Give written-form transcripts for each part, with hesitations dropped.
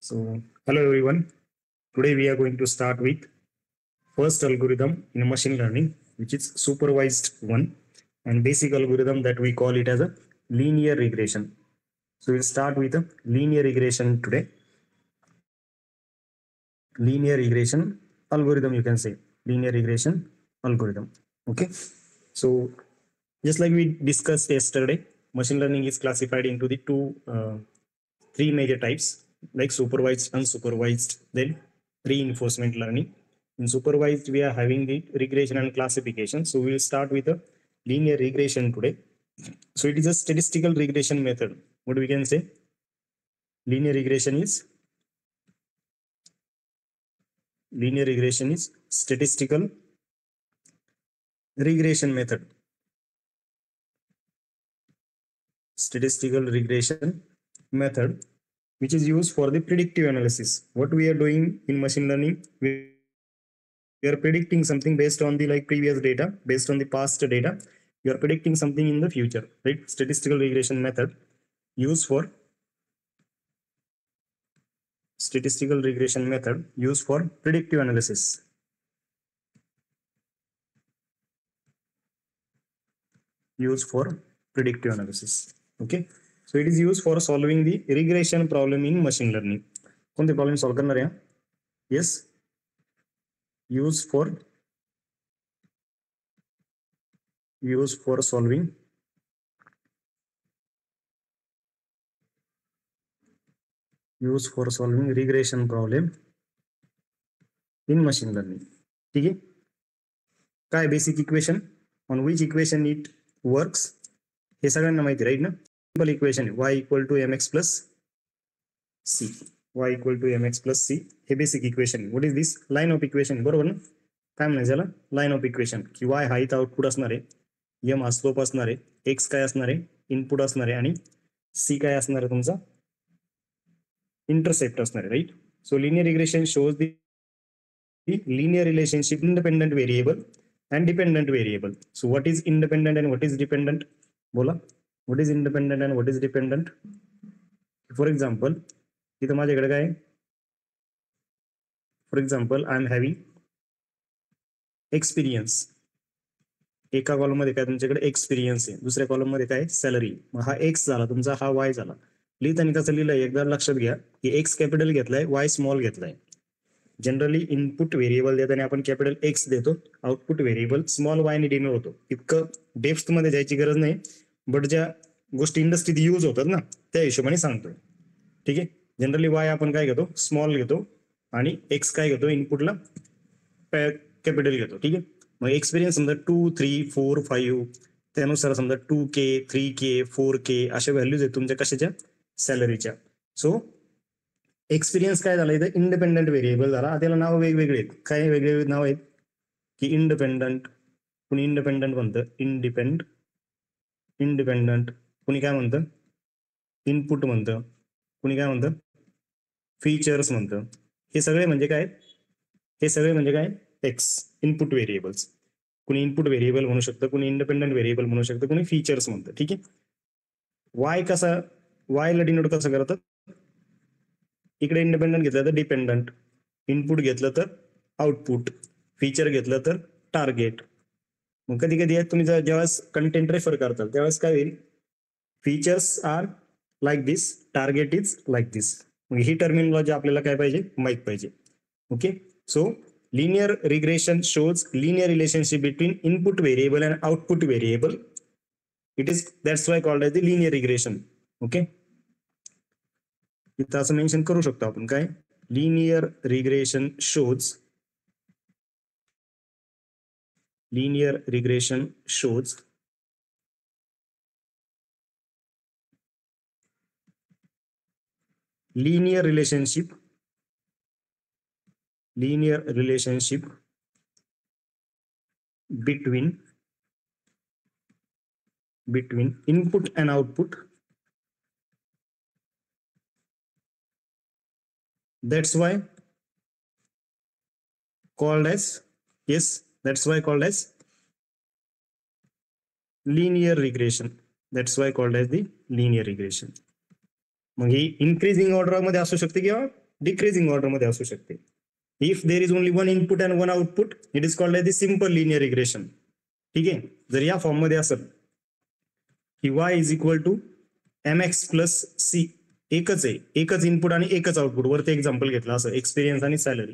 So, hello everyone. Today we are going to start with first algorithm in machine learning, which is supervised one, and basic algorithm that we call it as a linear regression. So we'll start with a linear regression today. Linear regression algorithm, you can say linear regression algorithm. Okay. So just like we discussed yesterday, machine learning is classified into the three major types, like supervised, unsupervised, then reinforcement learning. In supervised, we are having the regression and classification. So we will start with a linear regression today. So it is a statistical regression method. What we can say? Linear regression is statistical regression method. Statistical regression method, which is used for the predictive analysis. What we are doing in machine learning, we are predicting something based on the previous data, based on the past data. You are predicting something in the future, right? Statistical regression method used for predictive analysis. Okay. So it is used for solving the regression problem in machine learning. कोणते problem solve करणार आहे? Yes. Used for solving regression problem in machine learning. ठीक आहे. काय basic equation, on which equation it works, हे सगळ्यांना माहिती right ना. सिंपल इक्वेशन आहे y equal to mx plus c. हे basic equation. What is this? Line of equation, बरोबर ना. काय म्हणायचं याला? Line of equation. की y हा इथं आउटपुट असणार आहे, m हा स्लोप असणार आहे, x काय असणार आहे? इनपुट असणार आहे, आणि c काय असणार आहे? तुमचा इंटरसेप्ट असणार आहे, right. So linear regression shows the linear relationship independent variable and dependent variable. So what is independent and what is dependent? बोला, what is independent and what is dependent? For example, इथं माझ्याकडे काय आहे? For example, I am having experience. एका column मध्ये काय तुमच्याकडे experience आहे, दुसऱ्या कॉलम मध्ये काय सॅलरी. मग हा एक्स झाला तुमचा, हा वाय झाला. लिहिताना कसं लिहिलंय एकदा लक्षात घ्या की एक्स कॅपिटल घेतलाय, वाय स्मॉल घेतलाय. जनरली इनपुट व्हेरिएबल देताना आपण कॅपिटल एक्स देतो, आउटपुट व्हेरिएबल स्मॉल वाय ने डिनोट होतो. इतकं डेप्थ मध्ये जायची गरज नाही, बट ज्या गोष्टी इंडस्ट्रीत यूज होतात ना त्या हिशोबाने सांगतोय. ठीक आहे. जनरली वाय आपण काय घेतो? स्मॉल घेतो, आणि एक्स काय घेतो? इनपुटला कॅपिटल घेतो. ठीक आहे. मग एक्सपिरियन्स समजा 2, 3, 4, 5, त्यानुसार समजा 2K, 3K, 4K अशा व्हॅल्यूज आहेत तुमच्या कशाच्या? सॅलरीच्या. सो एक्सपिरियन्स काय झाला इथं? इंडिपेंडंट व्हेरिएबल झाला. त्याला नाव वेगवेगळे आहेत. काय वेगवेगळे नाव आहेत? की इंडिपेंडंट, कुणी इंडिपेंडंट म्हणतं इंडिपेंडंट, कुणी काय म्हणतं? इनपुट म्हणतं, कुणी काय म्हणतं? फीचर्स म्हणतं. हे सगळे म्हणजे काय? X input variables. कुणी इनपुट व्हेरिएबल म्हणू शकतं, कुणी इंडिपेंडंट व्हेरिएबल म्हणू शकतं, कुणी फीचर्स म्हणतं. ठीक आहे. वाय कसा? वायला डिनोट कसं करतात? इकडे इंडिपेंडंट घेतलं तर डिपेंडंट, इनपुट घेतलं तर आउटपुट, फीचर घेतलं तर टार्गेट. मग कधी कधी तुम्ही जेव्हा कंटेंट रेफर करताल त्यावेळेस काय होईल? Features are like this, target is like this. मग ही टर्मिनॉलॉजी आपल्याला काय पाहिजे? माहित पाहिजे. Okay. So linear regression shows linear relationship between input variable and output variable. That's why called as the linear regression. Okay. इथं असं मेन्शन करू शकतो आपण काय? linear regression shows linear relationship between input and output. That's why called as linear regression. That's why called as the linear regression. मग ही increasing order मध्ये असू शकते किंवा डिक्रीजिंग ऑर्डर मध्ये असू शकते. If there is only one input and one output it is called the simple linear regression. ठीक आहे. जर या फॉर्म मध्ये असेल की y is equal to mx plus c, एकच आहे, एकच इनपुट आणि एकच आउटपुट, वरती एक्झाम्पल घेतलं असं एक्सपिरियन्स आणि सॅलरी,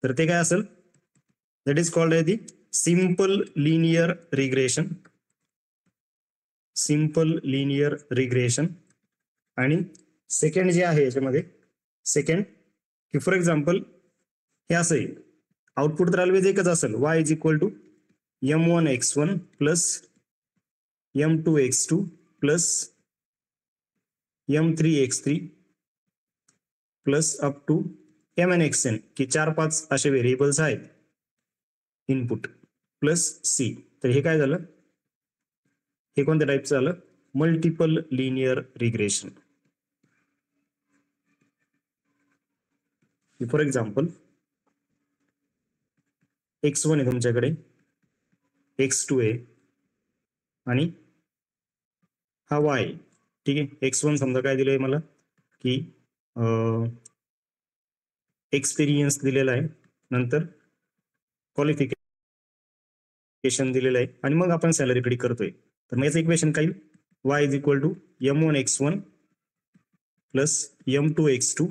तर ते काय असेल, that is called the simple linear regression. Simple linear regression. आणि सेकंड जे आहे याच्यामध्ये, सेकंड की फॉर एक्झाम्पल हे असं आहे, आउटपुट तर ऑलवेज एकच असेल, y is equal to m1x1 plus m2x2 plus m3x3 plus up to mnxn, की 4-5 असे व्हेरिएबल्स आहेत इनपुट, प्लस सी. तर हे काय झालं, हे कोणत्या टाईपचं झालं, multiple linear regression. For example x1 आहे तुमच्याकडे, x2 आहे आणि हा y. ठीक आहे. x1 समजा काय दिलंय मला की एक्सपिरियन्स दिलेला आहे, नंतर क्वालिफिकेशन दिलेलं आहे आणि मग आपण सॅलरी प्रिडिक्ट करतोय. तर मग याचं इक्वेशन काय येईल, y is equal to m1x1 plus m2x2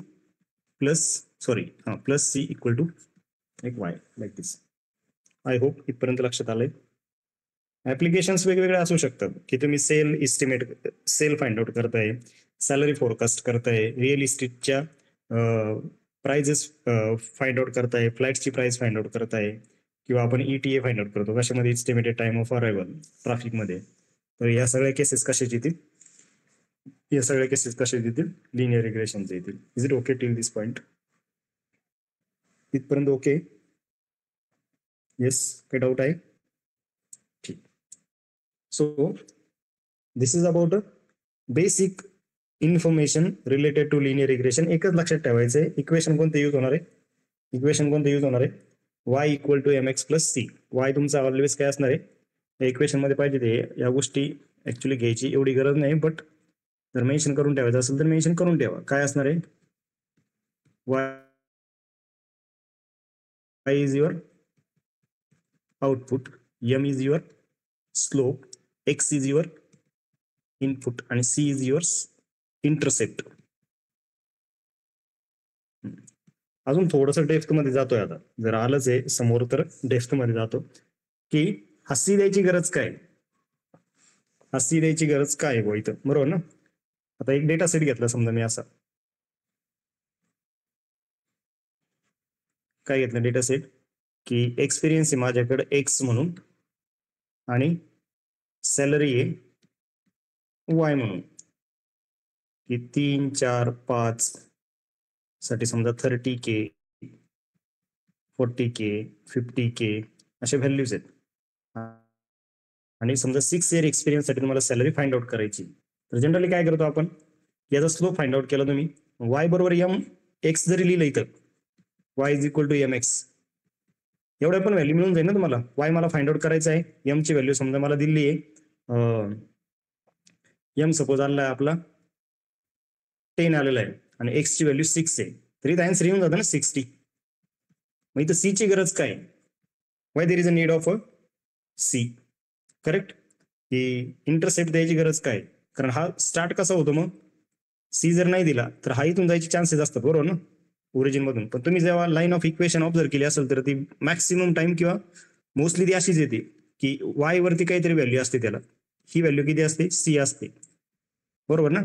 plus plus c equal to एक y like this. I hope इथपर्यंत लक्षात आलंय. ऍप्लिकेशन्स वेगवेगळे असू शकतात की तुम्ही sale estimate, sale find out करताय, सॅलरी फोरकास्ट करताय, रिअल इस्टेटच्या प्राइजेस फाइंड आउट करताय, फ्लाईट्सची प्राइस फाइंड आउट करताय, किंवा आपण ETA फाइंड आउट करतो कशामध्ये, इस्टिमेटेड टाइम ऑफ अरायवल ट्रॅफिकमध्ये. तर या सगळ्या केसेस कशाचे येतील, या सगळ्या केसेस कशाचे येतील, लिनियर रिग्रेशनचे येतील. Is it okay till this point? इथपर्यंत ओके? येस, काही डाऊट आहे? ठीक. So this is about basic information related to linear regression. एकच लक्षात ठेवायचं आहे, इक्वेशन कोणते यूज होणार आहे, इक्वेशन कोणते यूज होणार आहे, y equal to mx plus c. y तुमचा ऑलवेज काय असणार आहे, या इक्वेशन मध्ये पाहिजे ते. या गोष्टी ऍक्च्युली घ्यायची एवढी गरज नाही, बट जर मेन्शन करून ठेवायचं असेल तर मेन्शन करून ठेवा. काय असणार आहे, y is your output, m is your slope, x is your input आणि c इज युअर इंटरसेप्ट. अजून थोडस डेप्थ मध्ये जातोय आता, जर आलंच आहे समोर तर डेप्थ मध्ये जातो की हा सी द्यायची गरज काय, हा सी द्यायची गरज काय आहे इथं, बरोबर ना. आता एक डेटा सेट घेतला समजा मी, असा काय घेतलं डेटा सेट की एक्सपिरियन्स आहे माझ्याकडे x म्हणून आणि सॅलरी आहे y म्हणून, की 3, 4, 5 साठी समजा 30K, 40K, 50K अशा व्हॅल्यूज आहेत. आणि समजा 6 इयर एक्सपिरियन्स साठी तुम्हाला सॅलरी फाइंड आउट करायची. तर जनरली काय करतो आपण, याचा स्लोप फाइंड आउट केला तुम्ही, y बरोबर mx जरी लिहिलं इथं, y is equal to mx, एवढ्या पण व्हॅल्यू मिळून जाईल ना तुम्हाला. y मला फाइंड आउट करायचं आहे, m ची व्हॅल्यू समजा मला दिली आहे, m सपोज आलेला आहे आपला 10 आलेला आहे आणि x ची व्हॅल्यू 6 आहे, तरी आन्सर येऊन जातं ना 60. मग इथं c ची गरज काय, Y there is a need of a c, correct. की इंटरसेप्ट द्यायची गरज काय, कारण हा स्टार्ट कसा होतो, मग c जर नाही दिला तर हा इथून जायचे चान्सेस असतात, बरोबर ना, ओरिजिन मधून. पण तुम्ही जेव्हा लाईन ऑफ इक्वेशन ऑब्झर्व केली असेल तर ती मॅक्सिमम टाइम किंवा मोस्टली ती अशीच येते की y वरती काहीतरी व्हॅल्यू असते, त्याला ही व्हॅल्यू किती असते, c असते, बरोबर ना.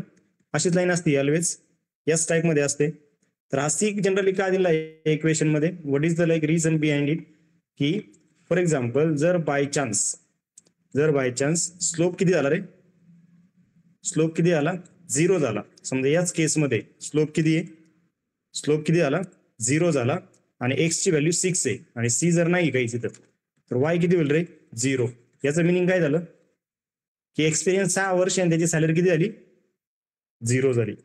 अशीच लाईन असते ऑलवेज, याच टाइप मध्ये असते. तर हा सी जनरली काय दिला आहे इक्वेशन मध्ये, what is the like reason behind it, की फॉर एक्झाम्पल जर बाय चान्स स्लोप किती झाला रे, स्लोप किती झाला, 0 झाला समजा. याच केसमध्ये स्लोप किती आहे, स्लोप किती झाला, 0 झाला आणि x ची व्हॅल्यू 6 आहे आणि c जर नाही काही तिथं, तर y किती होईल रे, 0. याचं मिनिंग काय झालं की एक्सपिरियन्स 6 वर्ष आणि त्याची सॅलरी किती झाली, 0 झाली.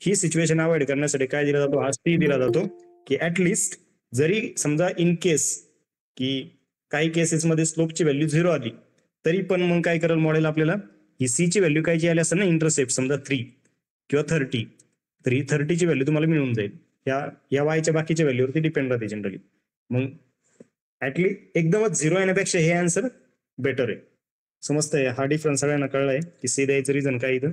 ही सिच्युएशन अवॉइड करण्यासाठी काय दिला जातो, हा सी दिला जातो, की ऍटलिस्ट जरी समजा इन केस की काही केसेसमध्ये स्लोपची व्हॅल्यू 0 आली, तरी पण मग काय करेल मॉडेल आपल्याला, ही सी ची व्हॅल्यू कायची आली असेल ना, इंटरसेप्ट समजा 3 किंवा 30, तर ही 30 ची व्हॅल्यू तुम्हाला मिळून जाईल. या वायच्या बाकीच्या व्हॅल्यूवरती डिपेंड राहते जनरली. मग ऍटलीस्ट एकदमच 0 येण्यापेक्षा हे आन्सर बेटर आहे. समजतंय? हा डिफरन्स सगळ्यांना कळलाय की सी द्यायचं रिझन काय इथं.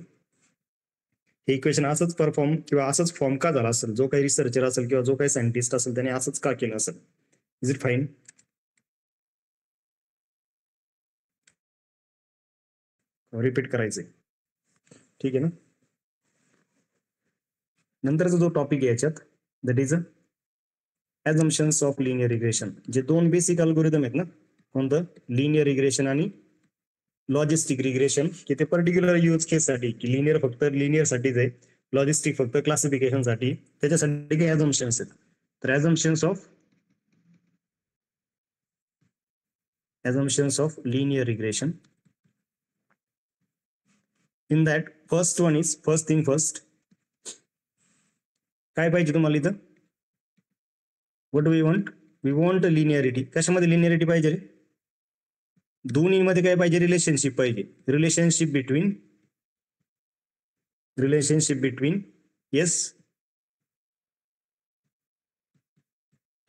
हे इक्वेशन असंच परफॉर्म किंवा असंच फॉर्म का झाला असेल, जो काही रिसर्चर असेल किंवा जो काही सायंटिस्ट असेल त्याने असंच का केलं असेल. Is it fine? रिपीट करायचंय, ठीक आहे ना. नंतरचा जो टॉपिक आहे याच्यात that is assumptions of linear regression. जे दोन बेसिक अल्गोरिदम आहेत ना, कोणतं, लिनियर रिग्रेशन आणि लॉजिस्टिक रिग्रेशन, की ते पर्टिक्युलर यूज केससाठी, की लिनियर फक्त लिनियर साठीच आहे, लॉजिस्टिक फक्त क्लासिफिकेशन साठी, त्याच्यासाठी काही ॲझम्पशन्स आहेत. तर assumptions of linear regression. In that first one is first thing first. काय पाहिजे तुम्हाला इथं? What we want? We want linearity. कशामध्ये लिनियरिटी पाहिजे रे? दोन्हीमध्ये काय पाहिजे? रिलेशनशिप पाहिजे. Relationship between yes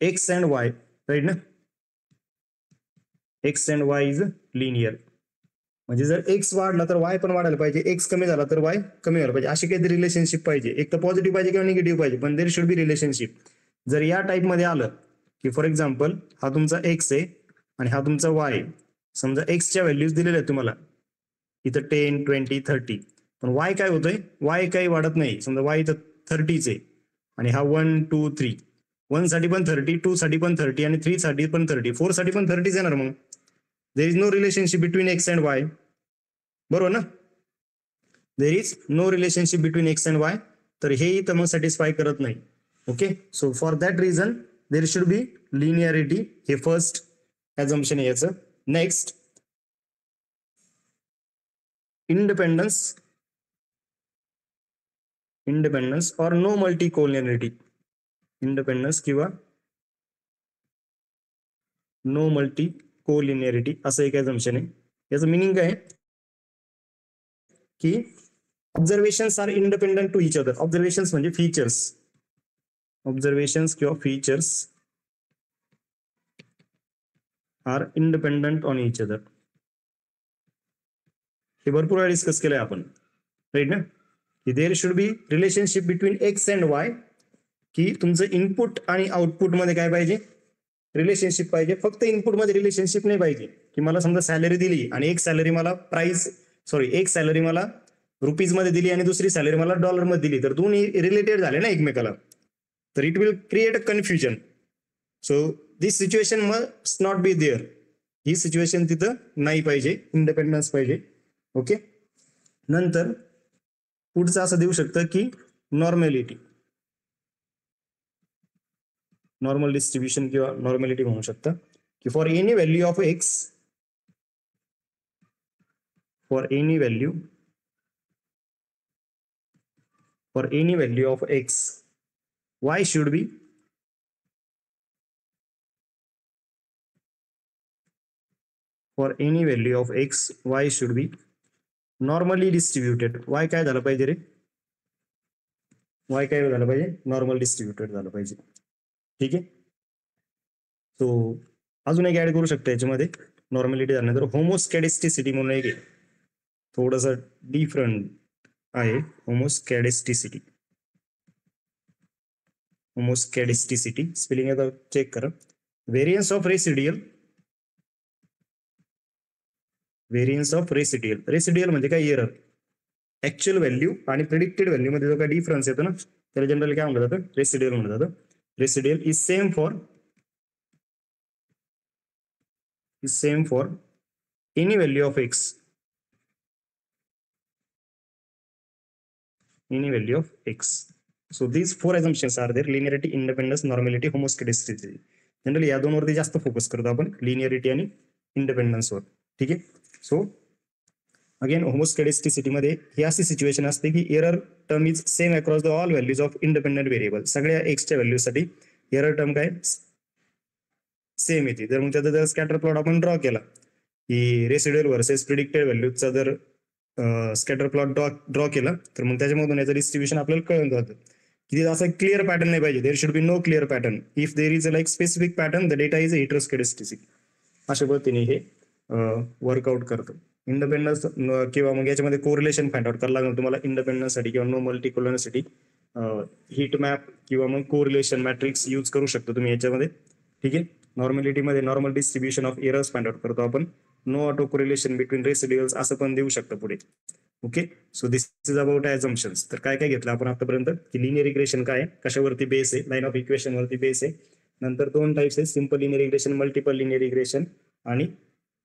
X and Y, right ना. X and Y is linear. म्हणजे जर एक्स वाढला तर वाय पण वाढायला पाहिजे, एक्स कमी झाला तर वाय कमी व्हायला पाहिजे. अशी काहीतरी रिलेशनशिप पाहिजे. एक तर पॉझिटिव्ह पाहिजे किंवा निगेटिव्ह पाहिजे, पण देर शुड बी रिलेशनशिप. जर या टाईपमध्ये आलं की फॉर एक्झाम्पल हा तुमचा एक्स आहे आणि हा तुमचा वाय, समजा एक्सच्या व्हॅल्यूज दिलेल्या आहेत तुम्हाला इथं 10, 20, 30, पण वाय काय होतंय? वाय काही वाढत नाही. समजा वाय इथं 30च आहे आणि हा 1, 2, 3, 1 साठी पण 30, 2 साठी पण 30 आणि 3 साठी पण 30, 4 साठी पण 30 येणार. मग there is no relationship between x and y, बरोबर ना. There is no relationship between x and y. तर हे इथं मग सॅटिस्फाय करत नाही. Okay, so for that reason there should be linearity. हे फर्स्ट ॲझम्पशन आहे याचं. Next, independence or no multicollinearity. Independence किंवा नो मल्टी कोलिनियरिटी असं एक ॲझम्पशन आहे. याचं मिनिंग काय आहे की observations are independent to each other. Observations म्हणजे फीचर्स, ऑब्झर्वेशन्स किंवा features are independent on each other. हे भरपूर वेळा डिस्कस केलंय आपण, राईट ना. की there should be relationship between x and y, की तुमचं इनपुट आणि आउटपुट मध्ये काय पाहिजे? रिलेशनशिप पाहिजे. फक्त इनपुट मध्ये रिलेशनशिप नाही पाहिजे की मला समजा सॅलरी दिली आणि एक सॅलरी मला रुपीज मध्ये दिली आणि दुसरी सॅलरी मला डॉलर मध्ये दिली, तर दोन्ही रिलेटेड झाले ना एकमेकाला, तर it will create a confusion. So this situation must not be there. ही सिच्युएशन तिथं नाही पाहिजे, इंडिपेंडन्स पाहिजे. ओके, नंतर पुढचं असं देऊ शकतं की नॉर्मॅलिटी, नॉर्मल डिस्ट्रीब्युशन किंवा नॉर्मॅलिटी म्हणू शकता की for any value of x, for any value of x, why should be normally distributed. Y काय झालं पाहिजे रे? वाय काय झालं पाहिजे? नॉर्मल डिस्ट्रीब्युटेड झालं पाहिजे. ठीक आहे. सो अजून एक ऍड करू शकतो याच्यामध्ये नॉर्मॅलिटी झाल्यानंतर होमोस्कॅडिस्टिसिटी म्हणून एक आहे, थोडंसं डिफरंट आहे. होमोस्कॅडिस्टिसिटी स्पेलिंग आता चेक करा. Variance of residual. रेसिड्युअल म्हणजे काय? एरर. ऍक्च्युअल व्हॅल्यू आणि प्रेडिक्टेड व्हॅल्यू मध्ये जो काही डिफरन्स येतो ना, त्याला जनरली काय म्हणलं जातं? रेसिड्युअल म्हणलं जातं. Residual is same for any value of x, So these 4 assumptions are there: linearity, independence, normality, homoscedasticity. Generally या दोनवरती जास्त फोकस करतो आपण, लिनियरिटी आणि इंडिपेंडन्सवर. ठीक आहे. सो अगेन होमोस्कॅडिस्टिसिटी मध्ये ही अशी सिच्युएशन असते की error term is same across the all values of independent variable. सगळ्या एक्सच्या व्हॅल्यूसाठी एरर टर्म काय सेम येते. जर मग त्याचा जर स्कॅटर प्लॉट आपण ड्रॉ केला की रेसिड्युअल वर्सेस प्रिडिक्टेड व्हॅल्यूजचा जर स्कॅटर प्लॉट ड्रॉ केला, तर मग त्याच्यामधून याचं डिस्ट्रीब्युशन आपल्याला कळून जातं की असा क्लिअर पॅटर्न नाही पाहिजे. There should be no clear pattern. If there is a like specific pattern the data is heteroscedastic. अशा पद्धतीने हे वर्कआउट करतं. इंडिपेंडन्स किंवा मग याच्यामध्ये कोरिलेशन फाइंड आउट करायला लागणार तुम्हाला इंडिपेंडन्ससाठी किंवा नो मल्टीकोलरसाठी हीट मॅप किंवा मग कोरिलेशन मॅट्रिक्स यूज करू शकतो तुम्ही याच्यामध्ये. ठीक आहे. नॉर्मॅलिटीमध्ये normal distribution of errors find out करतो आपण. No auto correlation between residuals असं पण देऊ शकतो पुढे. Okay. So this is about assumptions. तर काय काय घेतलं आपण आतापर्यंत की लिनियर इक्वेशन काय कशावरती बेस आहे, लाईन ऑफ इक्वेशन वरती बेस आहे. नंतर 2 टाइप्स आहे, simple linear equation, multiple linear equation आणि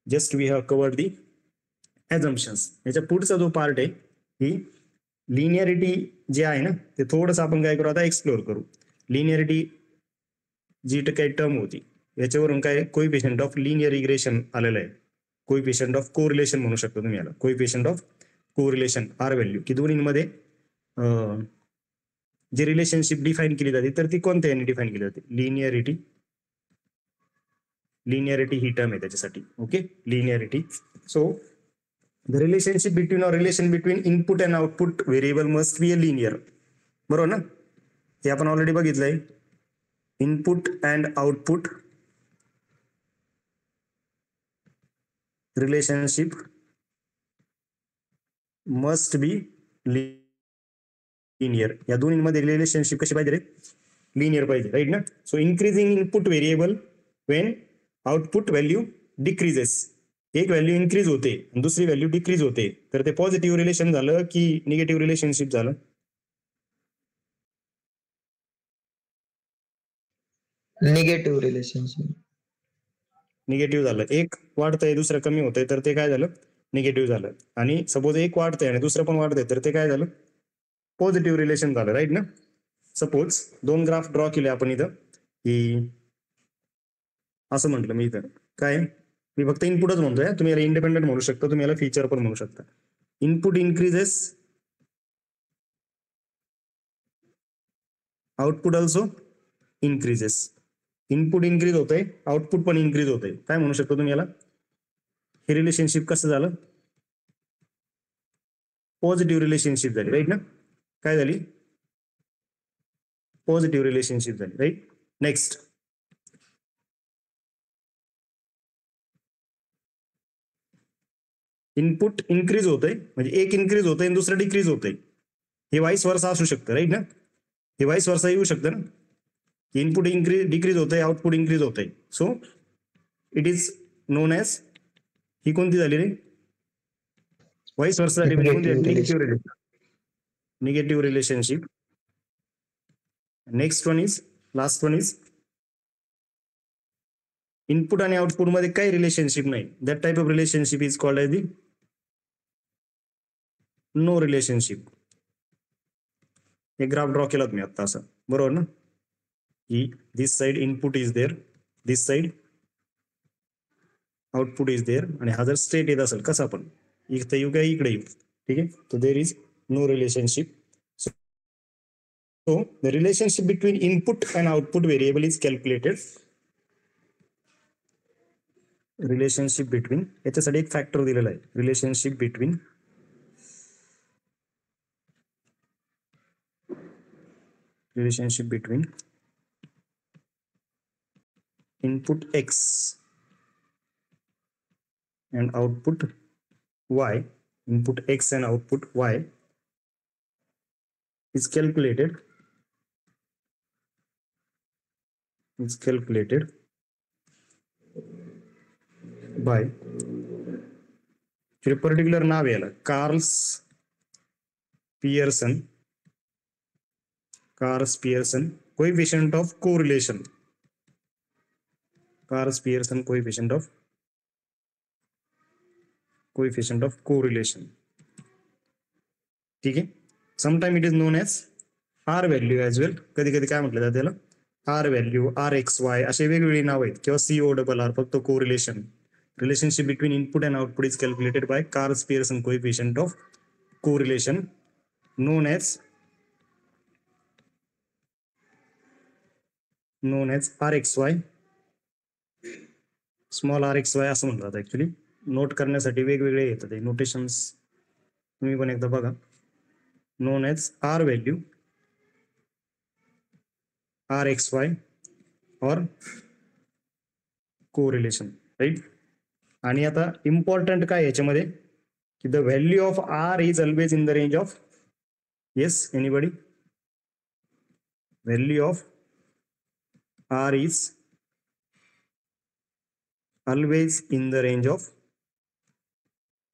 just we have covered the assumptions. याच्या पुढचा जो पार्ट आहे ही लिनियरिटी जे आहे ना ते थोडंसं आपण काय करू आता एक्सप्लोर करू. लिनियरिटी जी काही टर्म होती याच्यावरून काय कोइफिशियंट ऑफ लिनियर इक्वेशन आलेलं आहे. कोइफिशियंट ऑफ कोरिलेशन म्हणू शकतो तुम्ही याला. Coefficient of correlation r value की दोन्हीमध्ये जी रिलेशनशिप डिफाईन केली जाते तर ती कोणत्या याने डिफाईन केली जाते. लिनियरिटी. लिनियरिटी ही टर्म आहे त्याच्यासाठी. Okay. Linearity. So the relationship between or relation between input and output variable must be a linear. बरोबर ना. हे आपण ऑलरेडी बघितलंय. Input and output relationship must be linear. या दोन्हीमध्ये रिलेशनशिप कशी पाहिजे रे. लिनियर पाहिजे. राईट ना. So increasing input variable Wien output value decreases. एक व्हॅल्यू इन्क्रीज होते आणि दुसरी व्हॅल्यू डिक्रीज होते तर ते पॉझिटिव्ह रिलेशन झालं की निगेटिव्ह रिलेशनशिप झालं. Negative relationship. निगेटिव्ह झालं. एक वाढतंय दुसरं कमी होतंय तर ते काय झालं निगेटिव्ह झालं. आणि सपोज एक वाढतंय आणि दुसरं पण वाढतंय तर ते काय झालं पॉझिटिव्ह रिलेशन झालं. राईट ना. सपोज 2 ग्राफ ड्रॉ केले आपण इथं की असं म्हटलं मी इथं काय मी फक्त इनपुटच म्हणतोय. तुम्ही याला इंडिपेंडंट म्हणू शकता, तुम्ही याला फीचर पण म्हणू शकता. Input increases output also increases. Input increase होतंय आउटपुट पण इन्क्रीज होतंय. काय म्हणू शकतो तुम्ही याला. हे रिलेशनशिप कसं झालं पॉझिटिव्ह रिलेशनशिप झाली. राईट ना. काय झाली पॉझिटिव्ह रिलेशनशिप झाली. राईट. नेक्स्ट इनपुट इन्क्रीज होतंय म्हणजे एक इन्क्रीज होतंय आणि दुसरं डिक्रीज होतंय. हे वाईस वर्सा असू शकतं. राईट ना. हे वाईस वर्सा येऊ शकतं ना. इनपुट इन्क्रीज डिक्रीज होतंय आउटपुट इन्क्रीज होतंय. So it is known as ही कोणती झाली रे वाईस वर्सा झाली म्हणजे कोणती negative relation. Negative relationship. Next one is last one is input आणि आउटपुट मध्ये काही रिलेशनशिप नाही. That type of relationship is called as the no relationship. एक ग्राफ ड्रॉ केलात मी आता असं. बरोबर ना. की this side input is there, this side output is there आणि हा जर स्ट्रेट येत असेल कसा पण इथं येऊ काय इकडे येऊ. ठीक आहे. तर there is no relationship. So the relationship between input and output variable is calculated. Relationship between याच्यासाठी एक फॅक्टर दिलेला आहे. Relationship between input x and output y. Input x and output y is calculated by particular नाव याला Karl's Pearson coefficient of correlation. Karls-Pearson coefficient of correlation. ठीक आहे. Sometime it is known as R value as well. कधी कधी काय म्हटलं जातं त्याला R value, R x Y असे वेगवेगळी नाव आहेत किंवा CORR फक्त correlation. Relationship between input and output is calculated by Karls-Pearson coefficient of correlation known as RXY, small RXY असं म्हणतात. ऍक्च्युली नोट करण्यासाठी वेगवेगळे येतात नोटेशन्स. तुम्ही पण एकदा बघा. Known as R value R x y or correlation, right. आणि आता इम्पॉर्टंट काय याच्यामध्ये की the value of r is always in the range of, yes anybody, value of r is always in the range of,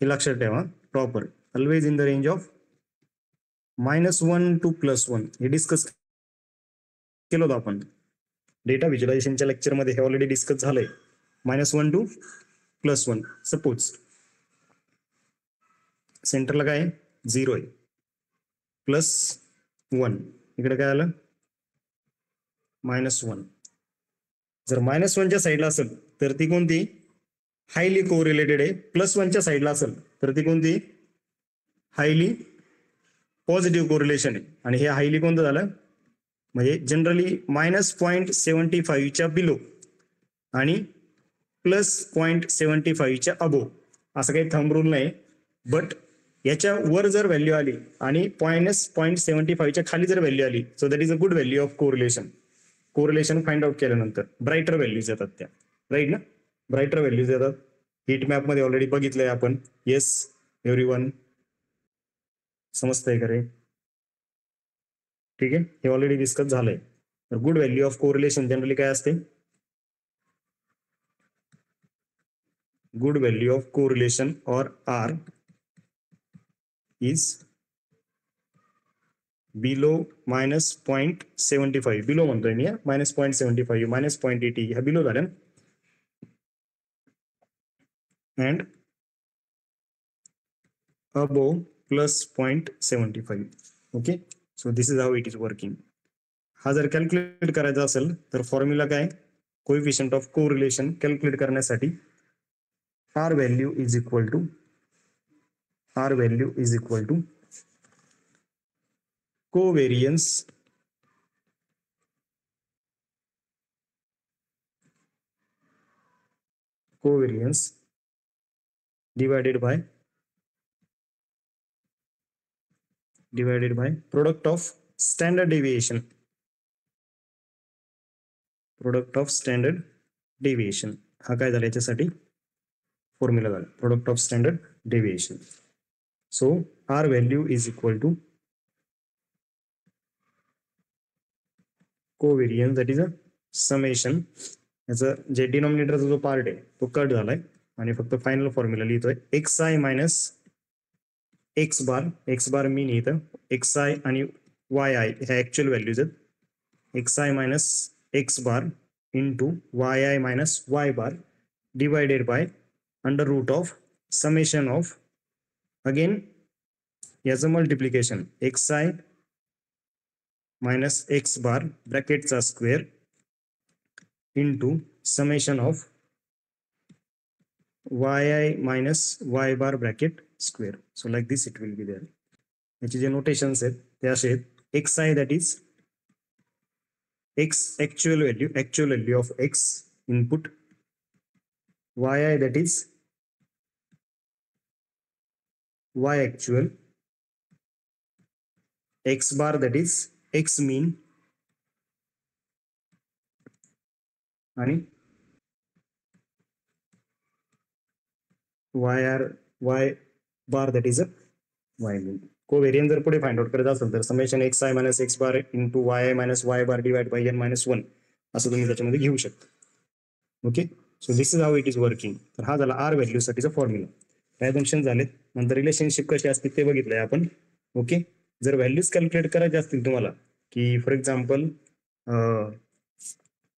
हे लक्षात ठेवा proper, always in the range of -1 to +1. हे discuss केलं होतं आपण डेटा व्हिज्युअलायझेशनच्या लेक्चरमध्ये, हे ऑलरेडी डिस्कस झालंय. -1 to +1. सपोज सेंटरला काय आहे 0 आहे, +1 इकडे काय आलं -1. जर -1च्या साईडला असेल तर ती कोणती, हायली कोरिलेटेड आहे. +1च्या साईडला असेल तर ती कोणती, हायली पॉझिटिव्ह कोरिलेशन आहे. आणि हे हायली कोणतं झालं म्हणजे जनरली -0.75च्या बिलो आणि +0.75च्या अबो, असं काही थंब रूल नाही. बट याच्या वर जर व्हॅल्यू आली आणि -0.75च्या खाली जर व्हॅल्यू आली, so that is a good value of correlation. Correlation find out केल्यानंतर ब्राईटर व्हॅल्यूज येतात त्या, राईट ना, ब्राईटर व्हॅल्यूज येतात. हीट मॅप मध्ये ऑलरेडी बघितलंय आपण. येस एव्हरीवन, समजतंय का रे? ठीक आहे, हे ऑलरेडी डिस्कस झालंय. तर good value of correlation generally काय असते, good value of correlation or R is below -0.75, below म्हणतोय मी, -0.75 -0.80 ह्या बिलो झाल्या, and above +0.75. Okay, so this is how it is working. हा जर कॅल्क्युलेट करायचा असेल तर फॉर्म्युला काय, कोएफिशियंट ऑफ कोरिलेशन कॅल्क्युलेट करण्यासाठी R value is equal to covariance divided by product of standard deviation. हा काय झाला याच्यासाठी फॉर्म्युला झाला, product of standard deviation. So R value is equal to covariance, that is a summation. याचा जे डिनॉमिनेटरचा जो part आहे तो कट झालाय आणि फक्त फायनल फॉर्म्युला लिहितोय xi minus X bar mean इथं xi आणि yi ह्या ऍक्च्युअल व्हॅल्यूज आहेत. xi minus X bar into yi minus y bar divided by under root of summation of, again याचं multiplication xi minus X bar ब्रॅकेटचा square into summation of yi minus y bar bracket square. So like this it will be there. याचे जे notations आहेत ते असे आहेत, xi that is x actual value of x input, yi that is y actual, x bar that is x mean आणि y bar that is a y mean. कोव्हेरियन्स जर पुढे find out करायचं असेल तर summation xi minus X bar into yi minus y bar divide by n minus 1 असं तुम्ही त्याच्यामध्ये घेऊ शकता. Okay, so this is how it is working. तर हा झाला आर व्हॅल्यू साठीचा फॉर्म्युला. काय फंक्शन झालेत, नंतर रिलेशनशिप कशी असते ते बघितलंय आपण. ओके, जर व्हॅल्यूज कॅल्क्युलेट करायचे असतील तुम्हाला, की फॉर एक्झाम्पल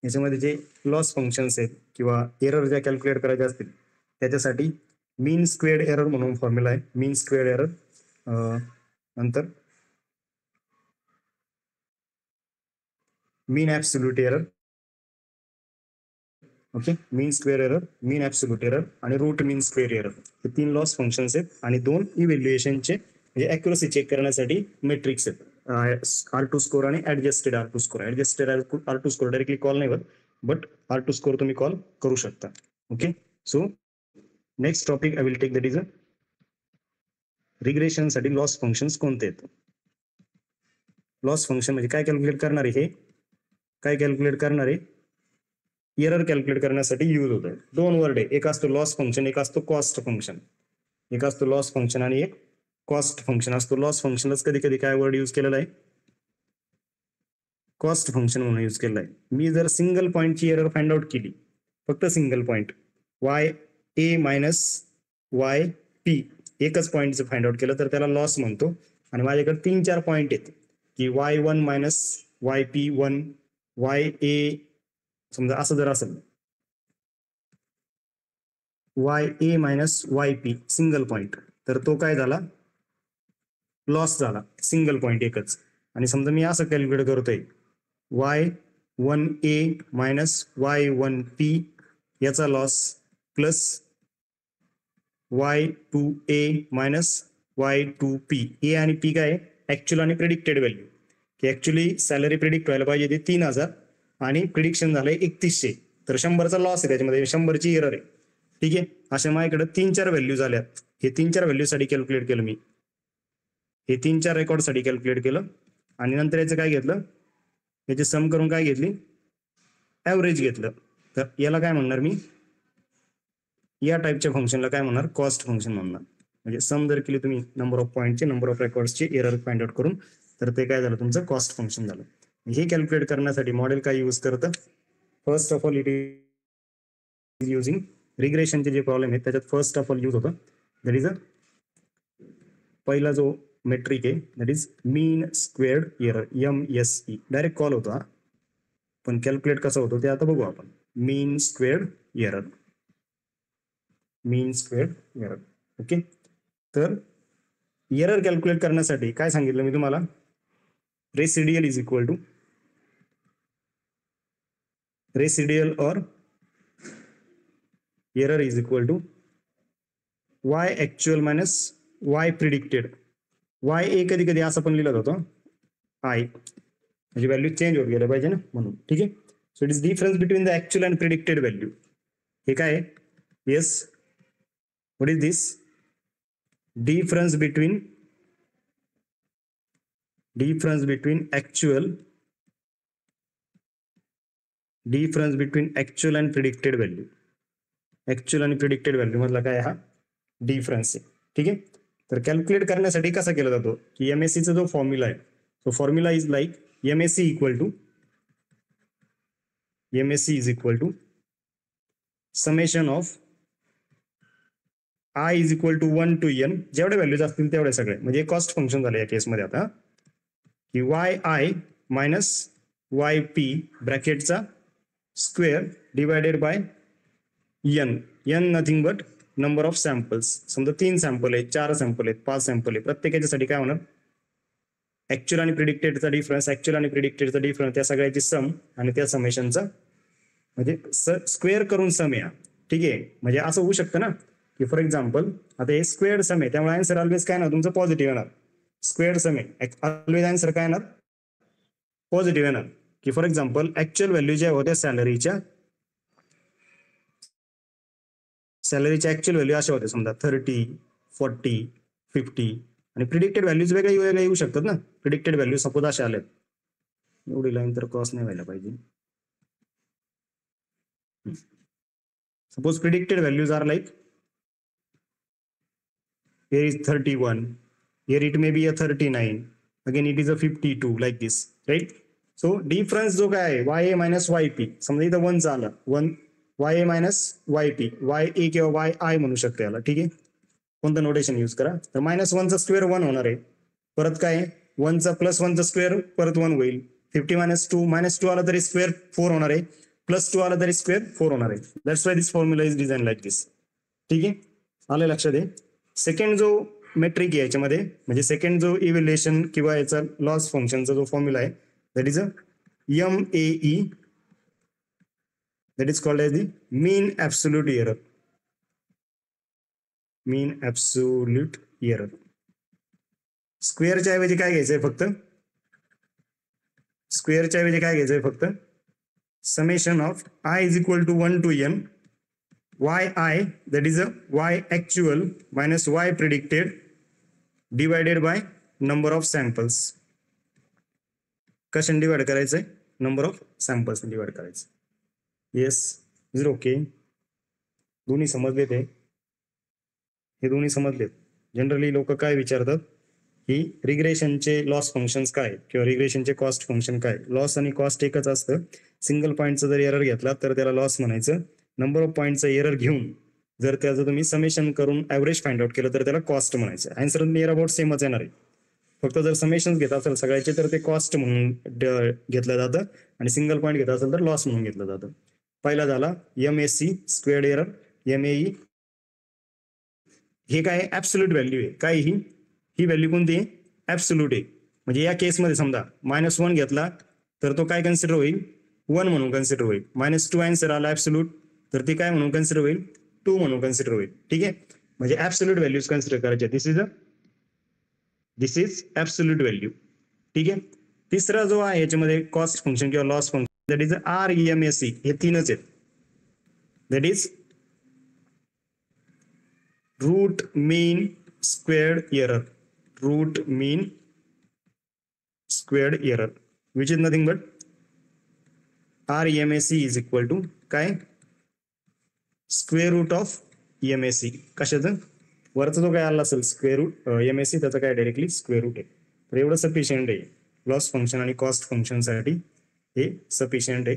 याच्यामध्ये जे लॉस फंक्शन्स आहेत किंवा एरर ज्या कॅल्क्युलेट करायच्या असतील त्याच्यासाठी मीन स्क्वेअर्ड एरर म्हणून फॉर्म्युला आहे. मीन स्क्वेअर्ड एरर, नंतर मीन ऍब्सोल्यूट एरर. ओके, मीन square error, mean absolute error आणि रूट मीन स्क्वेअर एरर, हे 3 लॉस फंक्शन्स आहेत आणि 2 इव्हॅल्युएशनचे म्हणजे अॅक्युरसी चेक करण्यासाठी मेट्रिक्स आहेत, R2 स्कोर आणि adjusted R2 score. Adjusted R2 score directly call नाही होत, बट R2 स्कोर तुम्ही कॉल करू शकता. Okay, so next topic I will take that is a regression साठी लॉस फंक्शन्स कोणते आहेत. लॉस फंक्शन म्हणजे काय कॅल्क्युलेट करणार आहे, हे काय कॅल्क्युलेट करणार आहे, एरर कॅल्क्युलेट करण्यासाठी यूज होत आहे. दोन वर्ड आहे, एक असतो लॉस फंक्शन, एक असतो कॉस्ट फंक्शन. एक असतो लॉस फंक्शन आणि एक कॉस्ट फंक्शन असतो. लॉस फंक्शनच कधी कधी काय वर्ड यूज केलेला आहे, कॉस्ट फंक्शन म्हणून यूज केलेला आहे. मी जर सिंगल पॉईंटची एरर फाइंड आउट केली, फक्त single point Y A minus Y P, एकच पॉईंटचं फाइंड आउट केलं तर त्याला लॉस म्हणतो. आणि माझ्याकडे 3-4 पॉईंट आहेत की y1 minus Y P 1, Y A समजा असं जर असेल, Y A minus Y P single point, तर तो काय झाला, लॉस झाला, सिंगल पॉईंट एकच. आणि समजा मी असं कॅल्क्युलेट करतोय y1a मायनस y1p याचा loss plus y2a minus y2p. ए आणि पी काय ऍक्च्युअल आणि प्रिडिक्टेड व्हॅल्यू, की ऍक्च्युअली सॅलरी प्रिडिक्ट व्हायला पाहिजे ती 3000 आणि प्रिडिक्शन झालंय 3100, तर 100चा लॉस आहे त्याच्यामध्ये, 100ची एरर आहे. ठीक आहे, अशा माझ्याकडे 3-4 व्हॅल्यू झाल्यात. हे 3-4 व्हॅल्यूसाठी कॅल्क्युलेट केलं मी, हे 3-4 रेकॉर्डसाठी कॅल्क्युलेट केलं. आणि नंतर याचं काय घेतलं, याची सम करून काय घेतली, ॲव्हरेज घेतलं. तर याला काय म्हणणार मी, या टाईपच्या फंक्शनला काय म्हणणार, कॉस्ट फंक्शन म्हणणार. म्हणजे सम जर केली तुम्ही नंबर ऑफ पॉईंटचे, नंबर ऑफ रेकॉर्ड्सचे एरर फाइंड आउट करून, तर ते काय झालं, तुमचं कॉस्ट फंक्शन झालं. हे कॅल्क्युलेट करण्यासाठी मॉडेल काय यूज करतं, first of all it is using रिग्रेशनचे जे प्रॉब्लेम आहेत त्याच्यात फर्स्ट ऑफ ऑल यूज होतं, दॅट इज अ पहिला जो मेट्रिक आहे that is mean squared error, MSE. Direct call होतो हा, पण कॅल्क्युलेट कसं होतं ते आता बघू आपण. Mean squared error, mean squared error. ओके, तर एरर कॅल्क्युलेट करण्यासाठी काय सांगितलं मी तुम्हाला, residual is equal to residual or error is equal to Y actual minus Y predicted. Y A कधी कधी असं पण लिहिलं जातं आय, म्हणजे व्हॅल्यू चेंज होत गेलं पाहिजे ना, म्हणून. ठीक आहे, so it is difference between the actual and predicted value. हे काय आहे, yes, what is this, difference between actual and predicted value. Actual आणि प्रिडिक्टेड व्हॅल्यू मधला काय हा डिफरन्स आहे. ठीक आहे, तर कॅल्क्युलेट करण्यासाठी कसा केला जातो, की MSE चा जो फॉर्म्युला आहे, सो formula is like MSE is equal to summation of I is equal to 1 to n, जेवढे व्हॅल्यूज असतील तेवढे सगळे, म्हणजे कॉस्ट फंक्शन झालं या केसमध्ये आता, की yi मायनस yp ब्रॅकेटचा square divided by n nothing but number of samples. समजा 3 सॅम्पल आहेत, 4 सॅम्पल आहेत, 5 सॅम्पल आहेत, प्रत्येकाच्यासाठी काय होणार, ऍक्च्युअल आणि प्रिडिक्टेडचा डिफरन्स, त्या सगळ्याची सम आणि त्या समेशनचा म्हणजे स्क्वेअर करून सम या. ठीक आहे, म्हणजे असं होऊ शकतं ना, की फॉर एक्झाम्पल आता हे स्क्वेअर सम आहे, त्यामुळे आन्सर ऑलवेज काय ना तुमचं पॉझिटिव्ह येणार. स्क्वेअर सम आहे, ऑलवेज आन्सर काय येणार, पॉझिटिव्ह येणार. की फॉर एक्झाम्पल ऍक्च्युअल व्हॅल्यू ज्या होत्या सॅलरीच्या ऍक्च्युअल व्हॅल्यू अशा होत्या, समजा 30, 40, 50, आणि प्रिडिक्टेड व्हॅल्यूज वेगळ्या येऊ शकतात ना. प्रिडिक्टेड व्हॅल्यू सपोज अशा आल्यात, एवढी लाईन तर क्रॉस नाही व्हायला पाहिजे. Suppose predicted values are like here is 31, here it may be a 39, again it is a 52, like this, right? So difference जो काय आहे ya minus yp, समजा इथं 1 आलं, 1 ya minus yp, ya किंवा yi म्हणू शकतो याला. ठीक आहे, कोणतं नोटेशन यूज करा, तर -1 चा स्क्वेअर 1 होणार आहे, परत काय 1 चा प्लस 1 चा स्क्वेअर परत 1 होईल, 50 मायनस 2 आला तरी स्क्वेअर 4 होणार आहे, प्लस 2 आला तरी स्क्वेअर 4 होणार आहे. That's why this formula is design like this. ठीक आहे, आलं लक्षात आहे. सेकंड जो मेट्रिक आहे याच्यामध्ये, म्हणजे सेकंड जो इव्हॅल्युएशन किंवा याचा लॉस फंक्शनचा जो फॉर्म्युला आहे that is a MAE, that is called as the mean absolute error. स्क्वेअरच्या ऐवजी काय घ्यायचंय फक्त, summation of I is equal to 1 to n yi, that is a y actual minus y predicted divided by number of samples. कशाने divide करायचंय, number of samples divide करायचं. Yes, is okay. दोन्ही समजले ते, हे दोन्ही समजलेत. जनरली लोक काय विचारतात की रिग्रेशनचे लॉस फंक्शन्स काय किंवा रिग्रेशनचे कॉस्ट फंक्शन काय. लॉस आणि कॉस्ट एकच असतं. सिंगल पॉईंटचा जर एरर घेतला तर त्याला लॉस म्हणायचं. नंबर ऑफ पॉईंटचा एरर घेऊन जर त्याचं तुम्ही समेशन करून ऍव्हरेज फाइंड आउट केलं तर त्याला कॉस्ट म्हणायचं. आन्सर नियर अबाउट सेमच येणार आहे. फक्त जर समेशन घेत असेल सगळ्याचे तर ते कॉस्ट म्हणून घेतलं जातं आणि सिंगल पॉईंट घेत असेल तर लॉस म्हणून घेतलं जातं. पहिला झाला MSE स्क्वेअर्ड एरर. MAE हे काय ऍब्सोल्यूट व्हॅल्यू आहे. काय ही व्हॅल्यू कोणती आहे? ऍब्सोल्यूट आहे. म्हणजे या केसमध्ये समजा -1 घेतला तर तो काय कन्सिडर होईल? 1 म्हणून कन्सिडर होईल. -2 आन्सर आला ऍब्सोल्यूट तर ती काय म्हणून कन्सिडर होईल? 2 म्हणून कन्सिडर होईल. ठीक आहे, म्हणजे ऍब्सोल्यूट व्हॅल्यूज कन्सिडर करायचे. This is absolute value. ठीक आहे. तिसरा जो आहे याच्यामध्ये कॉस्ट फंक्शन किंवा loss function, that is REMSE. हे तीनच आहेत. That is root mean squared error. Root mean squared error which is nothing but REMSE is equal to काय? Square root of MSE. कशाचं? वरचा जो काय आला असेल स्क्वेअर रूट MSE त्याचा काय डायरेक्टली स्क्वेअर रूट आहे. तर एवढं सफिशियंट आहे लॉस फंक्शन आणि कॉस्ट फंक्शनसाठी. हे सफिशियंट आहे.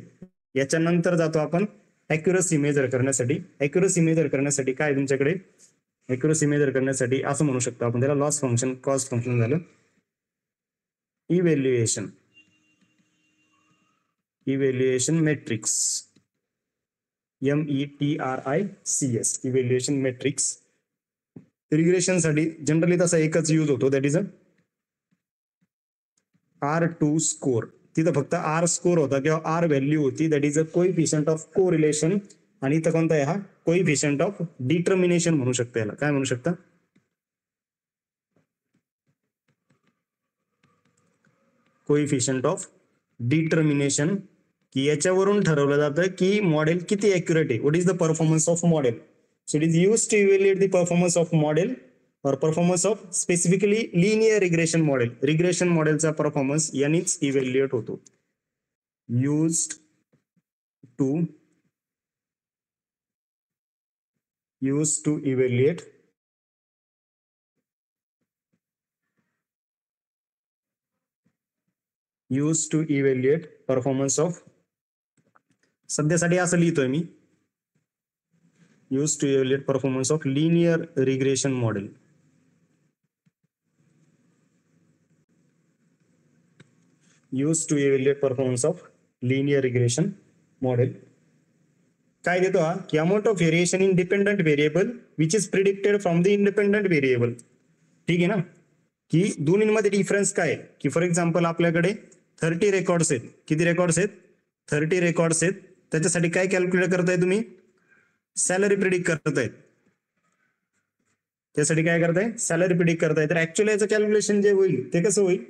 याच्यानंतर जातो आपण ॲक्युरसी मेजर करण्यासाठी. ॲक्युरसी मेजर करण्यासाठी काय तुमच्याकडे? ॲक्युरसी मेजर करण्यासाठी असं म्हणू शकतो आपण त्याला, लॉस फंक्शन कॉस्ट फंक्शन झालं. Evaluation matrix. METRICS evaluation matrix. Regression साठी जनरली तसा एकच यूज होतो, दॅट इज R2 स्कोर. तिथं फक्त R स्कोर होता किंवा R व्हॅल्यू होती, that is a coefficient of correlation. आणि इथं कोणता आहे? हा कोइफिशियंट ऑफ डिटर्मिनेशन म्हणू शकता. याला काय म्हणू शकता? Coefficient of determination. की याच्यावरून ठरवलं जातं की मॉडेल किती ॲक्युरेट आहे. What is the performance of model. So it is use to evaluate the performance of model or performance of specifically linear regression model. Regression मॉडेलचा परफॉर्मन्स यानेच इव्हॅल्युएट होतो. Used to evaluate performance of. सध्यासाठी असं लिहितोय मी, use to evaluate performance of linear regression model. Use to evaluate performance of linear regression model. काय देतो हा? की amount of variation in dependent variable which is predicted from the independent variable. ठीक आहे ना, की दोन्हीमध्ये डिफरन्स काय आहे? की फॉर एक्झाम्पल आपल्याकडे 30 रेकॉर्ड्स आहेत. किती रेकॉर्ड्स आहेत? 30 रेकॉर्ड्स आहेत. त्याच्यासाठी काय कॅल्क्युलेट करताय तुम्ही? सॅलरी प्रिडिक्ट करतायत. त्यासाठी काय करताय? सॅलरी प्रिडिक्ट करताय. तर ऍक्च्युअली याचं कॅल्क्युलेशन जे होईल ते कसं होईल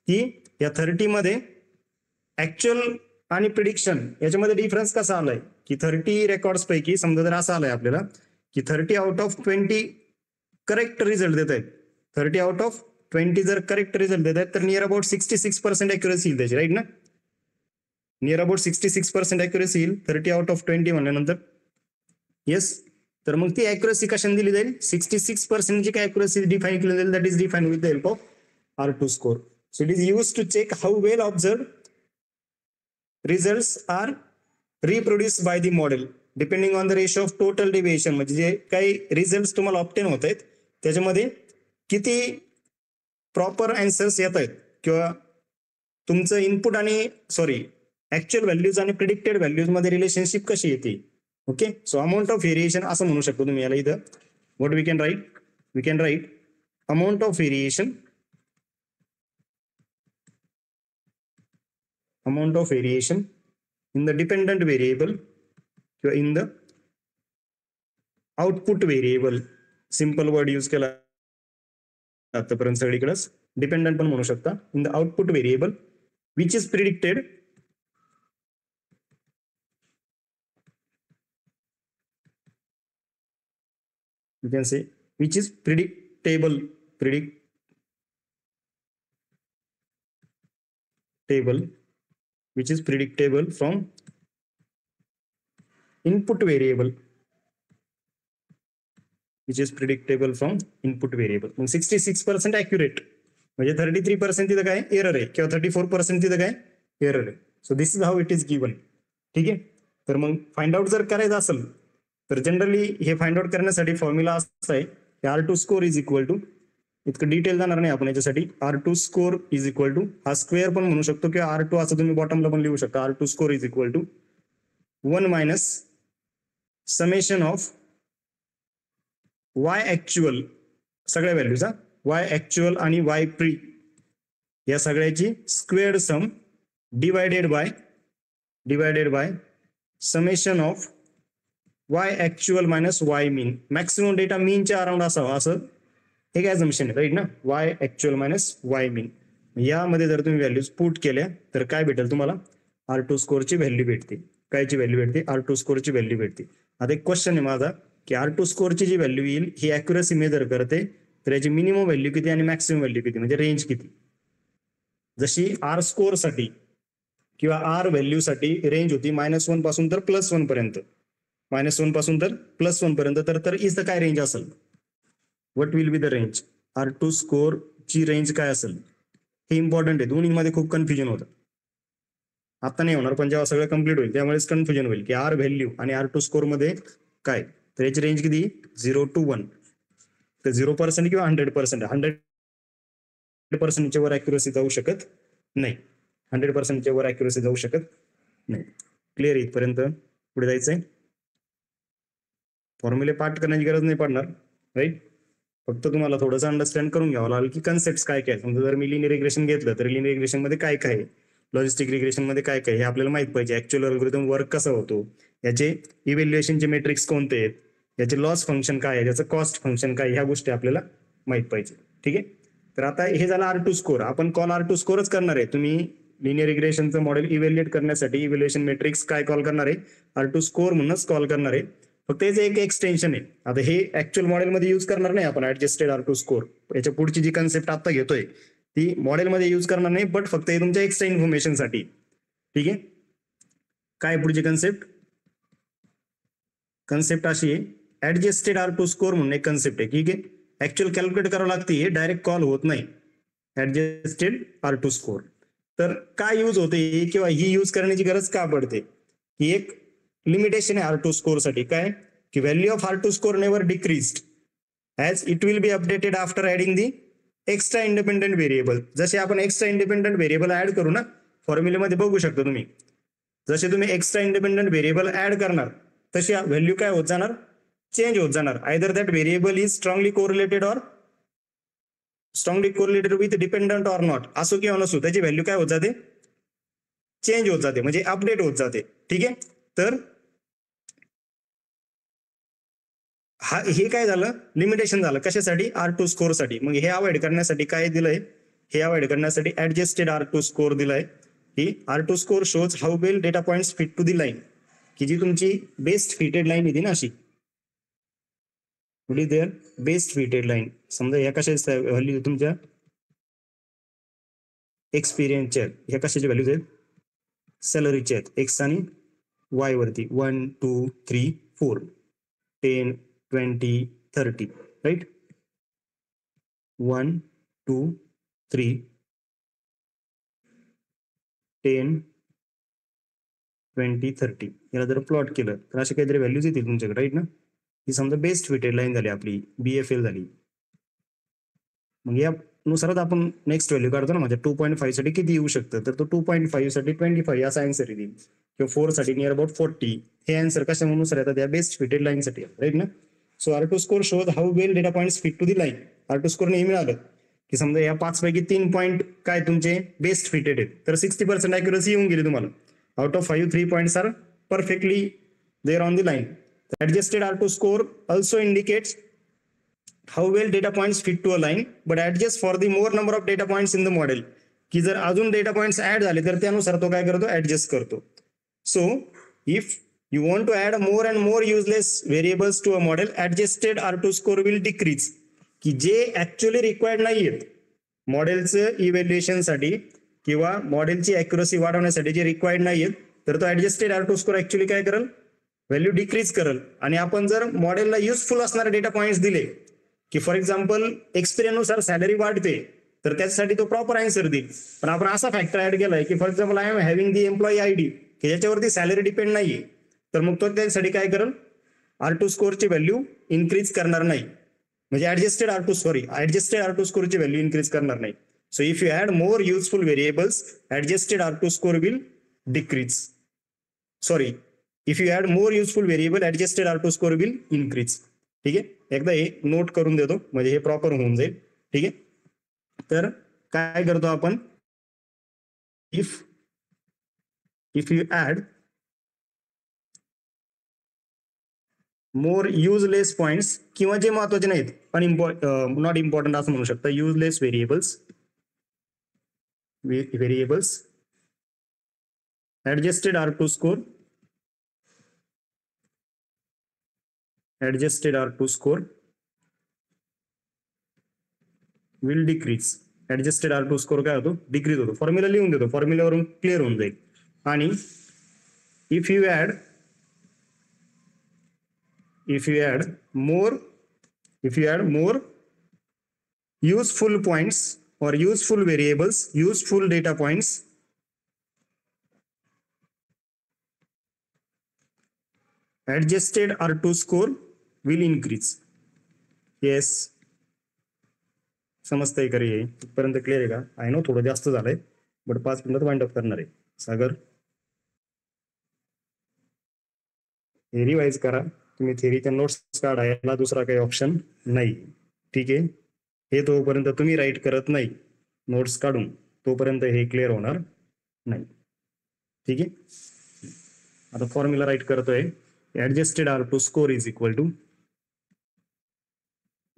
की या 30 मध्ये ऍक्च्युअल आणि प्रिडिक्शन याच्यामध्ये डिफरन्स कसा आलाय की 30 रेकॉर्ड्स पैकी समजा जर असं आलंय आपल्याला की 30 आउट ऑफ 20 करेक्ट रिझल्ट देत आहेत. 30 आउट ऑफ 20 जर करेक्ट रिझल्ट देत आहेत तर नियर अबाउट 66% ॲक्युरेसी येईल त्याची, राईट ना? नियर अबाउट 66% ॲक्युरेसी येईल 30 आउट ऑफ 20 म्हणल्यानंतर. येस, तर मग ती ॲक्युरेसी कशाने दिली जाईल? 66% जी काय ॲक्युरेसी डिफाईन केली जाईल, that is define with the help of R2 score. So it is use to check how well observe results are reproduced by the model depending on the ratio of total deviation. म्हणजे जे काही result तुम्हाला obtain होत आहेत त्याच्यामध्ये किती proper answers येत आहेत किंवा तुमचं इनपुट आणि ऍक्च्युअल व्हॅल्यूज आणि प्रिडिक्टेड व्हॅल्यूज मध्ये रिलेशनशिप कशी येते. Okay, so amount of variation असं म्हणू शकतो तुम्ही याला. इथं what we can write amount of variation in the dependent variable किंवा in the output variable. Simple word use केला आतापर्यंत सगळीकडेच. डिपेंडंट पण म्हणू शकता. In the output variable which is predicted you can say which is predictable which is predictable from input variable, which is predictable from input variable. मग 66% accurate म्हणजे 33% तिथं काय एरर आहे किंवा 34% तिथं काय एरर आहे. So this is how it is given. ठीक आहे. तर मग फाइंड आउट जर करायचं असेल तर जनरली हे फाइंड आउट करण्यासाठी फॉर्म्युला असा आहे की R2 score is equal to, इतकं डिटेल जाणार नाही आपण याच्यासाठी, R2 score is equal to, हा स्क्वेअर पण म्हणू शकतो किंवा R2 असं तुम्ही बॉटमला पण लिहू शकता. R2 score is equal to 1 minus summation of y actual, सगळ्या व्हॅल्यूज हा, y ऍक्च्युअल आणि y प्री या सगळ्याची squared sum divided by summation of y actual minus y mean. Maximum data मीनच्या अराउंड असावा असं एक ऍझम्पशन आहे, राईट ना. y actual minus y mean, यामध्ये जर तुम्ही व्हॅल्यूज पुट केल्या तर काय भेटेल तुम्हाला, R2 स्कोरची व्हॅल्यू भेटते. कायची व्हॅल्यू भेटते, R2 स्कोरची व्हॅल्यू भेटते. आता एक क्वेश्चन आहे माझा की R2 स्कोरची जी व्हॅल्यू येईल ही ऍक्युरसी मेजर करते, तर याची मिनिमम व्हॅल्यू किती आणि मॅक्सिमम व्हॅल्यू किती, म्हणजे रेंज किती. जशी R स्कोर साठी किंवा R व्हॅल्यू साठी रेंज होती -1 पासून तर +1 पर्यंत, -1 पासून तर +1 पर्यंत, तर इथं काय रेंज असेल, what will be the range, R2 score ची रेंज काय असेल, हे इम्पॉर्टंट आहे. दोन्हीमध्ये खूप कन्फ्युजन होतं. आता नाही होणार पण जेव्हा सगळं कम्प्लीट होईल त्यामुळेच कन्फ्युजन होईल की R व्हॅल्यू आणि R2 स्कोर मध्ये काय. तर याची रेंज किती, 0 to 1, तर 0% किंवा 100%. 100% वर ॲक्युरसी जाऊ शकत नाही, 100% वर ॲक्युरसी जाऊ शकत नाही. क्लिअर इथपर्यंत, पुढे जायचंय. फॉर्म्युले पाठ करण्याची गरज नाही पडणार, राईट. फक्त तुम्हाला थोडंसं अंडरस्टँड करून घ्यावं लागेल की कन्सेप्ट काय काय. समजा जर मी लिनियर रिग्रेशन घेतलं तर लिनियर रिग्रेशन मध्ये काय काय आहे, लॉजिस्टिक रिग्रेशन मध्ये काय काय हे आपल्याला माहित पाहिजे. ऍक्च्युअल अल्गोरिदम वर्क कसा होतो, याचे इव्हॅल्युएशनचे मेट्रिक्स कोणते आहेत, याचे लॉस फंक्शन काय आहे, याचं कॉस्ट फंक्शन काय, ह्या गोष्टी आपल्याला माहित पाहिजे. ठीक आहे. तर आता हे झालं R2 स्कोर. आपण कॉल R2 स्कोरच करणार आहे. तुम्ही लिनियर रिग्रेशनचं मॉडेल इव्हॅल्युएट करण्यासाठी इव्हॅल्युएशन मेट्रिक्स काय कॉल करणार आहे, R2 स्कोर म्हणूनच कॉल करणार आहे. फक्त याचं एक एक्सटेन्शन आहे. आता हे ऍक्च्युअल मॉडेलमध्ये यूज करणार नाही आपण ऍडजस्टेड R2 स्कोर. याच्या पुढची जी कन्सेप्ट आता घेतोय ती मॉडेलमध्ये यूज करणार नाही, बट फक्त हे तुमच्या एक्स्ट्रा इन्फॉर्मेशनसाठी. ठीक आहे. काय पुढची कन्सेप्ट अशी आहे, ऍडजस्टेड R2 स्कोर म्हणून एक कन्सेप्ट आहे. ठीक आहे. ऍक्च्युअल कॅल्क्युलेट करावं लागते, डायरेक्ट कॉल होत नाही ऍडजस्टेड R2 स्कोर. तर काय यूज होते किंवा ही यूज करण्याची गरज का पडते, ही एक लिमिटेशन आहे R2 स्कोर साठी. काय की value of R2 score never decreased as it will be updated after adding the extra independent variable. जसे आपण एक्स्ट्रा इंडिपेंडंट व्हेरिएबल ऍड करू ना, फॉर्म्युलेमध्ये बघू शकता तुम्ही, जसे तुम्ही एक्स्ट्रा इंडिपेंडंट व्हेरिएबल ऍड करणार तशी व्हॅल्यू काय होत जाणार, चेंज होत जाणार. Either that variable is strongly correlated with dependent or not, असो किंवा नसो त्याची व्हॅल्यू काय होत जाते, चेंज होत जाते, म्हणजे अपडेट होत जाते. ठीक आहे. तर हे काय झालं, लिमिटेशन झालं कशासाठी, R2 स्कोर साठी. मग हे अवॉइड करण्यासाठी काय दिलंय, हे अवॉइड करण्यासाठी ऍडजस्टेड R2 स्कोर दिलाय. की R2 score shows how well data points fit to the line, की जी तुमची बेस्ट फिटेड लाईन येते ना अशी, what is there best fitted line. समजा ह्या कशा व्हॅल्यू तुमच्या एक्सपिरियन्सच्या आहेत, ह्या कशाच्या व्हॅल्यूज आहेत, सॅलरीच्या आहेत, एक्स आणि वाय वरती, 1 2 3 4 10 20 30, राईट. 1 2 3 10 20 30 याला जर प्लॉट केलं तर असे काहीतरी व्हॅल्यूज येतील तुमच्याकडे, राईट ना. ही समजा बेस्ट फिटेड लाईन झाली आपली, BFL झाली. मग यानुसारच आपण नेक्स्ट व्हॅल्यू काढतो ना. माझ्या 2.5 साठी किती येऊ शकतं, तर तो 2.5 साठी 25 असा आन्सर येईल, किंवा 4 साठी नियर अबाउट 40. हे आन्सर कशानुसार येतात, या बेस्ट फिटेड लाईन साठी, राईट ना. So R2 score shows how well data points fit to the line. R2 score नेहमी मिळालं की समजा या 5 पैकी 3 पॉईंट काय तुमचे बेस्ट फिटेड आहेत, तर 60% ॲक्युरसी येऊन गेली तुम्हाला. Out of 5 3 points are perfectly there on the line. Adjusted R2 score also indicates how well data points fit to a line, but adjust for the more number of data points in the model. की जर अजून data points add झाले तर त्यानुसार तो काय करतो, adjust करतो. So if you want to add more and more useless variables to a model, adjusted R2 score will decrease. की जे ऍक्च्युअली रिक्वायर्ड नाहीयेत मॉडेलचं इव्हॅल्युएशन साठी, किंवा मॉडेलची अॅक्युरसी वाढवण्यासाठी जे रिक्वायर्ड नाहीये तर तो ऍडजस्टेड R2 स्कोर ऍक्च्युली काय करेल, व्हॅल्यू डिक्रीज करेल. आणि आपण जर मॉडेलला युजफुल असणारे डेटा पॉइंट्स दिले की फॉर एक्झाम्पल एक्सपिरियन्सनुसार सॅलरी वाढते तर त्याच्यासाठी तो प्रॉपर आन्सर देईल. पण आपण असा फॅक्टर ऍड केलाय की for example I am having the employee ID की ज्याच्यावरती सॅलरी डिपेंड नाहीये तर मग तो त्यासाठी काय करेल, R2 स्कोरची व्हॅल्यू इन्क्रीज करणार नाही. म्हणजे ऍडजस्टेड R2 स्कोरची व्हॅल्यू इन्क्रीज करणार नाही. So if you add more useful variables adjusted R2 score will decrease. Sorry, if you add more useful variable adjusted R2 score will increase. ठीक आहे, एकदा हे note करून देतो म्हणजे हे प्रॉपर होऊन जाईल. ठीक आहे, तर काय करतो आपण, if you add more useless points किंवा जे महत्वाचे नाहीत पण नॉट इम्पॉर्टंट असं म्हणू शकता, useless variables adjusted R2 score will decrease. Adjusted R2 score काय होतो, डिक्रीज होतो. फॉर्म्युला लिहून देतो, फॉर्म्युलावरून क्लिअर होऊन जाईल. आणि if you add more useful points or useful variables, useful data points adjusted R2 score will increase. Yes, समजतंय का रे, इथपर्यंत क्लिअर आहे का? आय नो थोडं जास्त झालंय बट 5 मिनिटात वाइंड अप करणार आहे. सागर हे रिवाइज करा, तुम्ही थेरीच्या नोट्स काढायला दुसरा काही ऑप्शन नाही. ठीक आहे, हे तोपर्यंत तुम्ही राईट करत नाही नोट्स काढून तोपर्यंत हे क्लिअर होणार नाही. ठीक आहे, आता फॉर्म्युला राईट करतोय. Adjusted R2 score is equal to,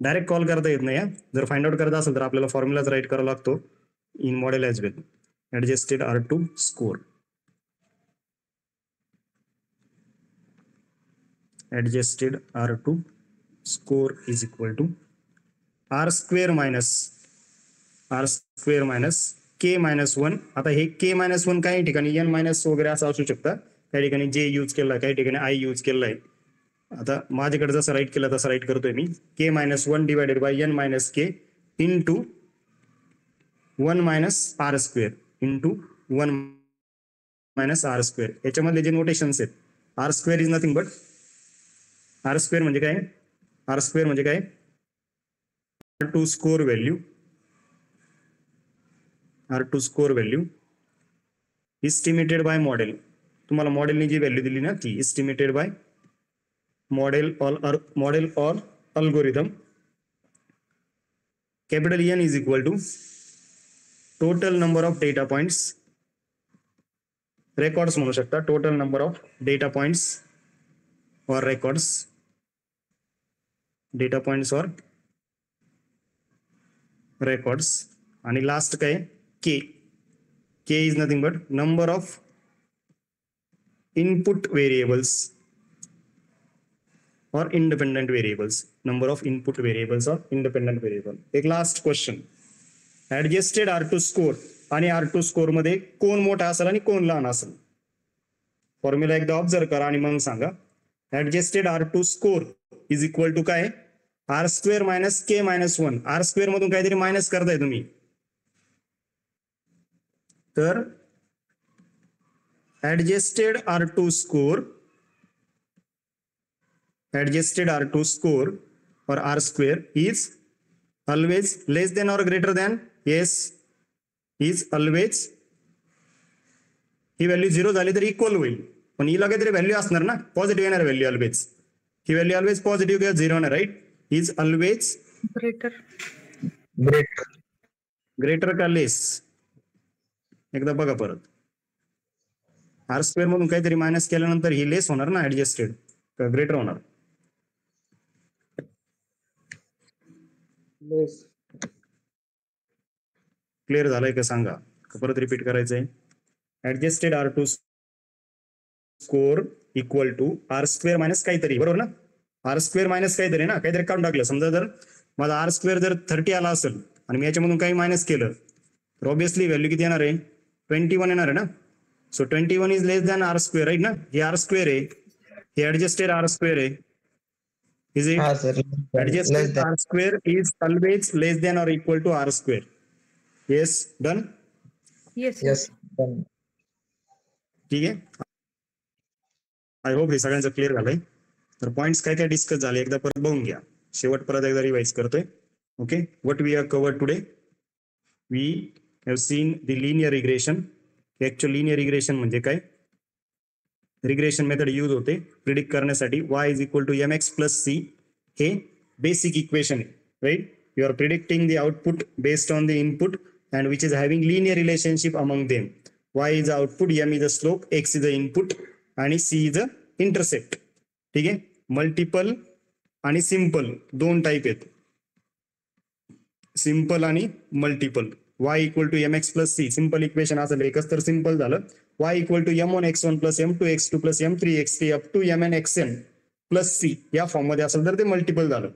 direct call करता येत नाही. जर फाइंड आउट करत असेल तर आपल्याला फॉर्म्युलाच राईट करावा लागतो in model as well. Adjusted R2 score, adjusted R2 score is equal to R square minus K minus 1. आता हे K मायनस 1 काही ठिकाणी N मायनस वगैरे असं असू शकतं, काही ठिकाणी J यूज केलाय, काही ठिकाणी I यूज केलाय. आता माझ्याकडे जसं राईट केलं तसं राईट करतोय मी. K minus 1 divided by N minus K into 1 minus R square into 1 minus R square. याच्यामधले जे नोटेशन्स आहेत, R square is nothing but, R square म्हणजे काय, R2 score value estimated by model. तुम्हाला मॉडेलने जी व्हॅल्यू दिली ना ती estimated by model or algorithm. Capital N is equal to total number of data points, records म्हणू शकता, total number of data points और रेकॉर्ड्स. आणि लास्ट काय, K is nothing but number of input variables और independent variables. एक last question, adjusted R2 score आणि R2 score मध्ये कोण मोठा असेल आणि कोण लहान असेल. फॉर्म्युला एकदा ऑब्झर्व करा आणि मग सांगा. Adjusted R2 score is equal to काय, R square minus K minus 1. R square मधून काहीतरी मायनस करताय तुम्ही, तर adjusted R2 score or R square is always less than or greater than. Yes, is always. ही व्हॅल्यू 0 झाली तर equal होईल, पण हिला काहीतरी व्हॅल्यू असणार ना, पॉझिटिव्ह येणार व्हॅल्यू ऑलवेज. ही व्हॅल्यू ऑलवेज पॉझिटिव्ह किंवा 0 येणार, राईट. इज ऑलवेज ग्रेटर का लेस. एकदा बघा परत, R स्क्वेअर मधून काहीतरी मायनस केल्यानंतर ही लेस होणार ना, ऍडजस्टेड का ग्रेटर होणार. क्लिअर झालंय का सांगा, परत रिपीट करायचंय. Adjusted R2 score equal to R square minus काहीतरी, बरोबर ना. R स्क्वेअर मायनस काहीतरी ना, काहीतरी काढून टाकलं. समजा जर माझा R स्क्वेअर जर 30 आला असेल आणि मी याच्यामधून काही मायनस केलं तर ऑब्विसली व्हॅल्यू किती येणार आहे, 21 येणार आहे ना. So 21 is less than r square right ना. हे आर स्क्वेअर आहे, हे ऍडजस्टेड आर स्क्वेअर आहे. Is it? हा sir. Adjusted r square is always less than or equal to r square. Yes, done? Yes, yes. ठीक आहे. I hope हे सगळ्यांचं क्लिअर झालंय. तर पॉइंट्स काय काय डिस्कस झाले एकदा परत बघून घ्या. शेवट परत एकदा रिवाइज करतोय. Okay, what we have covered today? We have seen the linear regression. Actual linear regression म्हणजे काय? रिग्रेशन मेथड यूज होते प्रिडिक्ट करण्यासाठी. y is equal to mx plus c हे बेसिक इक्वेशन आहे, right. You are predicting the output based on the input and which is having linear relationship among them. y is output, m is a slope, x is a input आणि c is a intercept. ठीक आहे. Multiple आणि simple दोन type आहेत, simple आणि multiple. y equal to mx plus c simple equation असेल एकच तर सिंपल झालं. y equal to m1 x1 plus m2 x2 plus m3 x3 up to mn xn plus C या form मध्ये असेल तर ते मल्टिपल झालं.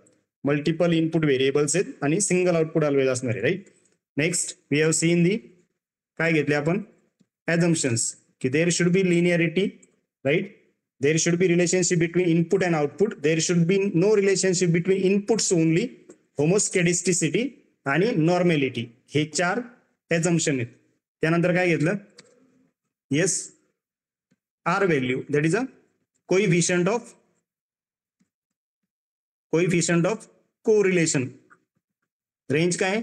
मल्टिपल इनपुट व्हेरिएबल्स आहेत आणि सिंगल आउटपुट ऑलवेज असणार आहे, right. Next we have seen the काय घेतले आपण ॲझम्पशन्स की there should be linearity, right. There should be relationship between input and output. There should be no relationship between inputs only, homoscedasticity आणि normality. हे 4 assumption आहेत. त्यानंतर काय घेतलं? Yes, R value that is a coefficient of correlation. Range काय?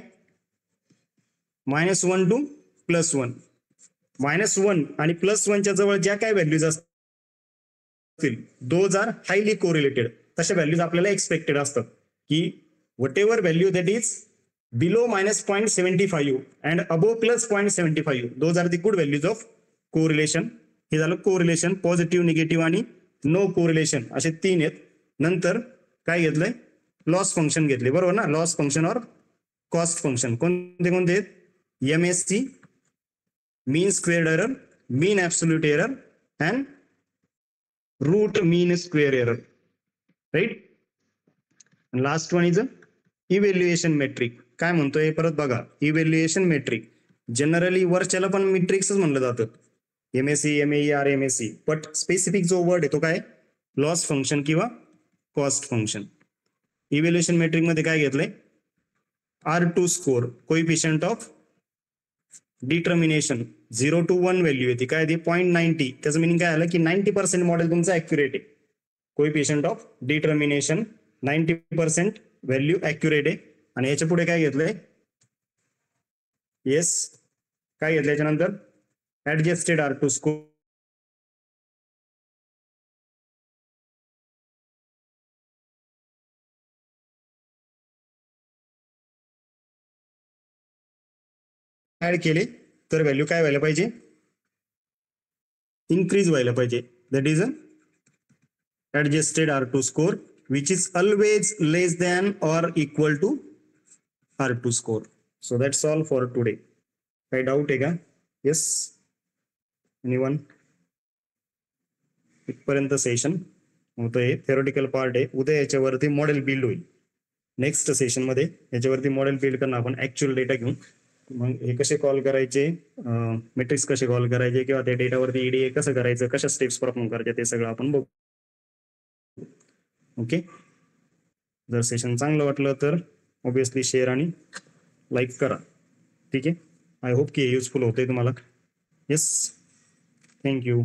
-1 to +1. -1 आणि +1च्या जवळ ज्या काय व्हॅल्यूज असतील दोज आर हायली कोरिलेटेड. तशा व्हॅल्यूज आपल्याला एक्सपेक्टेड असतात की whatever value that is below -0.75 and above +0.75 those are the good values of correlation. हे झालं कोरिलेशन. पॉझिटिव्ह, निगेटिव्ह आणि नो कोरिलेशन असे 3 आहेत. नंतर काय घेतलंय? लॉस फंक्शन घेतले, बरोबर ना. लॉस फंक्शन और कॉस्ट फंक्शन कोणते कोणते आहेत? MSE, mean squared error, mean absolute error and root mean square error, right. Last one is evaluation metric. काय म्हणतोय परत बघा. इव्हॅल्युएशन मेट्रिक जनरली वरच्याला पण मेट्रिक्सच म्हणलं जातं, MSE, MER, MSE. But specific जो वर्ड आहे तो काय? लॉस फंक्शन किंवा कॉस्ट फंक्शन. इव्हॅल्युएशन मेट्रिक मध्ये काय घेतलंय? R2 score, coefficient of determination 0 to 1 value येते. काय ती? 0.90. त्याचं मिनिंग काय आलं की 90% मॉडेल तुमचं ऍक्युरेट आहे. Coefficient of determination 90% value accurate आहे. आणि याच्या पुढे काय घेतलंय? येस, काय घेतलं याच्यानंतर? Adjusted R2 score. ऍड केले तर व्हॅल्यू काय व्हायला पाहिजे? इन्क्रीज व्हायला पाहिजे. That is adjusted R2 score which is always less than or equal to R2 score. So that's all for today. काही डाऊट आहे का? Yes, anyone? इथपर्यंत सेशन होतंय. थेरोटिकल पार्ट आहे. उद्या याच्यावरती मॉडेल बिल्ड होईल. नेक्स्ट सेशन मध्ये याच्यावरती मॉडेल बिल्ड करणार आपण ऍक्च्युअल डेटा घेऊन. मग हे कसे कॉल करायचे, मेट्रिक्स कसे कॉल करायचे किंवा त्या डेटावरती EDA कसं करायचं, कशा स्टेप्स परफॉर्म करायचे ते सगळं आपण बघू. ओके. जर सेशन चांगलं वाटलं तर ऑब्विसली शेअर आणि लाईक करा. ठीक आहे. आय होप की हे युजफुल होते तुम्हाला. Yes, thank you.